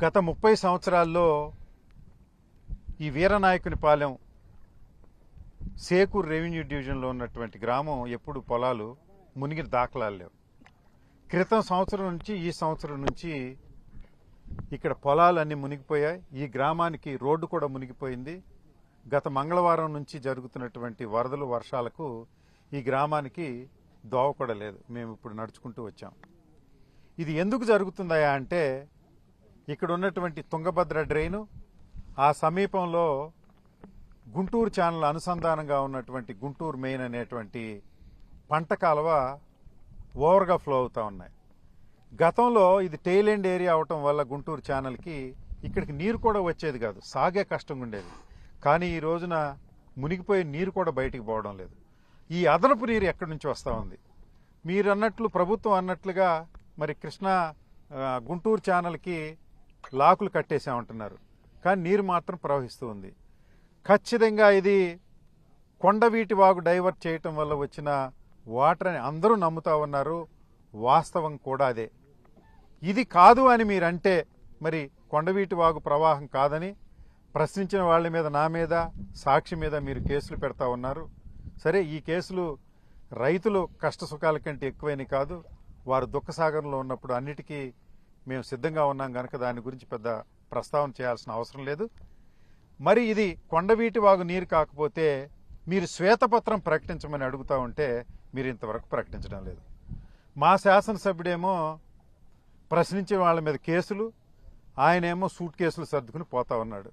గత 30 సంవత్సరాల్లో ఈ వీరనాయకునిపాలెం సేకూరు రెవెన్యూ డివిజన్లో ఉన్నటువంటి గ్రామం ఎప్పుడు పొలాలు మునిగిన దాఖలాలు లేవు. క్రితం సంవత్సరం నుంచి ఈ సంవత్సరం నుంచి ఇక్కడ పొలాలన్నీ మునిగిపోయాయి. ఈ గ్రామానికి రోడ్డు కూడా మునిగిపోయింది. గత మంగళవారం నుంచి జరుగుతున్నటువంటి వరదలు వర్షాలకు ఈ గ్రామానికి దోవ కూడా లేదు. మేము ఇప్పుడు నడుచుకుంటూ వచ్చాం. ఇది ఎందుకు జరుగుతుందా అంటే ఇక్కడ ఉన్నటువంటి తుంగభద్ర డ్రైను, ఆ సమీపంలో గుంటూరు ఛానల్ అనుసంధానంగా ఉన్నటువంటి గుంటూరు మెయిన్ అనేటువంటి పంట కాలువ ఓవర్గా ఫ్లో అవుతూ ఉన్నాయి. గతంలో ఇది టెయిల్ ఎండ్ ఏరియా అవటం వల్ల గుంటూరు ఛానల్కి ఇక్కడికి నీరు కూడా వచ్చేది కాదు, సాగే కష్టంగా ఉండేది. కానీ ఈ రోజున మునిగిపోయే నీరు కూడా బయటికి పోవడం లేదు. ఈ అదనపు నీరు ఎక్కడి నుంచి వస్తూ ఉంది? మీరు అన్నట్లు, ప్రభుత్వం అన్నట్లుగా మరి కృష్ణా గుంటూరు ఛానల్కి లాకులు కట్టేసామంటున్నారు, కానీ నీరు మాత్రం ప్రవహిస్తూ ఉంది. ఖచ్చితంగా ఇది కొండవీటి వాగు డైవర్ట్ చేయటం వల్ల వచ్చిన వాటర్ అని అందరూ నమ్ముతా ఉన్నారు. వాస్తవం కూడా అదే. ఇది కాదు అని మీరంటే మరి కొండవీటి వాగు ప్రవాహం కాదని ప్రశ్నించిన వాళ్ళ మీద, నా మీద, సాక్షి మీద మీరు కేసులు పెడతా ఉన్నారు. సరే, ఈ కేసులు రైతులు కష్ట సుఖాల కంటే ఎక్కువైనవి కాదు. వారు దుఃఖసాగరంలో ఉన్నప్పుడు అన్నిటికీ మేము సిద్ధంగా ఉన్నాం కనుక దాని గురించి పెద్ద ప్రస్తావన చేయాల్సిన అవసరం లేదు. మరి ఇది కొండవీటి వాగు నీరు కాకపోతే మీరు శ్వేతపత్రం ప్రకటించమని అడుగుతూ ఉంటే మీరు ఇంతవరకు ప్రకటించడం లేదు. మా శాసనసభ్యుడేమో ప్రశ్నించే వాళ్ళ మీద కేసులు, ఆయనేమో సూట్ కేసులు సర్దుకుని పోతా ఉన్నాడు.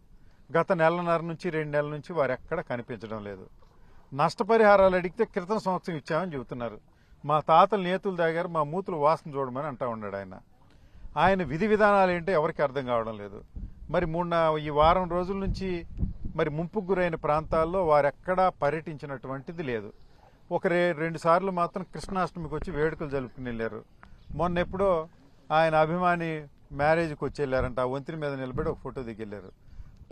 గత నెలన్నర నుంచి 2 నెలల నుంచి వారు ఎక్కడ కనిపించడం లేదు. నష్టపరిహారాలు అడిగితే క్రితం సంవత్సరం ఇచ్చామని చెబుతున్నారు. మా తాతలు నేతులు తాగారు, మా మూతులు వాసన చూడమని అంటా ఉన్నాడు ఆయన విధి విధానాలు ఏంటో ఎవరికి అర్థం కావడం లేదు. మరి ఈ వారం రోజుల నుంచి మరి ముంపుకు గురైన ప్రాంతాల్లో వారెక్కడా పర్యటించినటువంటిది లేదు. ఒక 2 సార్లు మాత్రం కృష్ణాష్టమికి వచ్చి వేడుకలు జరుపుకుని వెళ్ళారు. మొన్న ఎప్పుడో ఆయన అభిమాని మ్యారేజ్కి వచ్చి వెళ్ళారంట. ఆ వంతిని మీద నిలబడి ఒక ఫోటో దిగి వెళ్ళారు.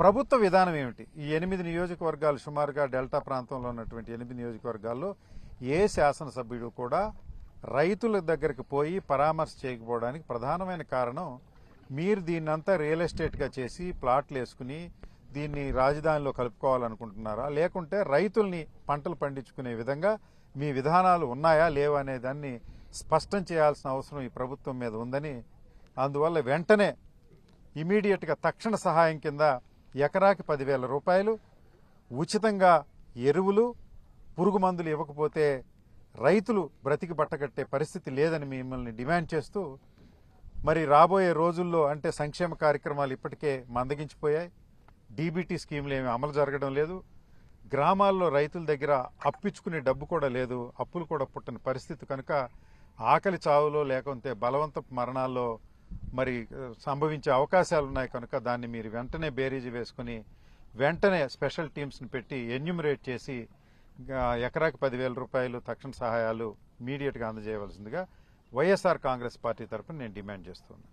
ప్రభుత్వ విధానం ఏమిటి? ఈ 8 నియోజకవర్గాలు, సుమారుగా డెల్టా ప్రాంతంలో ఉన్నటువంటి 8 నియోజకవర్గాల్లో ఏ శాసనసభ్యుడు కూడా రైతుల దగ్గరికి పోయి పరామర్శ చేయకపోవడానికి ప్రధానమైన కారణం, మీరు దీన్నంతా రియల్ ఎస్టేట్గా చేసి ప్లాట్లు వేసుకుని దీన్ని రాజధానిలో కలుపుకోవాలనుకుంటున్నారా, లేకుంటే రైతుల్ని పంటలు పండించుకునే విధంగా మీ విధానాలు ఉన్నాయా లేవా అనే దాన్ని స్పష్టం చేయాల్సిన అవసరం ఈ ప్రభుత్వం మీద ఉందని, అందువల్ల వెంటనే ఇమీడియట్గా తక్షణ సహాయం కింద ఎకరాకి 10,000 రూపాయలు ఉచితంగా ఎరువులు, పురుగు మందులు ఇవ్వకపోతే రైతులు బ్రతికి బట్టగట్టే పరిస్థితి లేదని మిమ్మల్ని డిమాండ్ చేస్తూ, మరి రాబోయే రోజుల్లో అంటే సంక్షేమ కార్యక్రమాలు ఇప్పటికే మందగించిపోయాయి. డీబీటీ స్కీములు ఏమీ అమలు జరగడం లేదు. గ్రామాల్లో రైతుల దగ్గర అప్పిచ్చుకునే డబ్బు కూడా లేదు. అప్పులు కూడా పుట్టని పరిస్థితి కనుక ఆకలి చావులో లేకుంటే బలవంతపు మరణాల్లో మరి సంభవించే అవకాశాలు ఉన్నాయి కనుక దాన్ని మీరు వెంటనే బేరీజు వేసుకుని వెంటనే స్పెషల్ టీమ్స్ని పెట్టి ఎన్యూమరేట్ చేసి ఎకరాకి 10,000 రూపాయలు తక్షణ సహాయాలు ఇమీడియట్గా అందజేయవలసిందిగా వైఎస్ఆర్ కాంగ్రెస్ పార్టీ తరఫున నేను డిమాండ్ చేస్తున్నాను.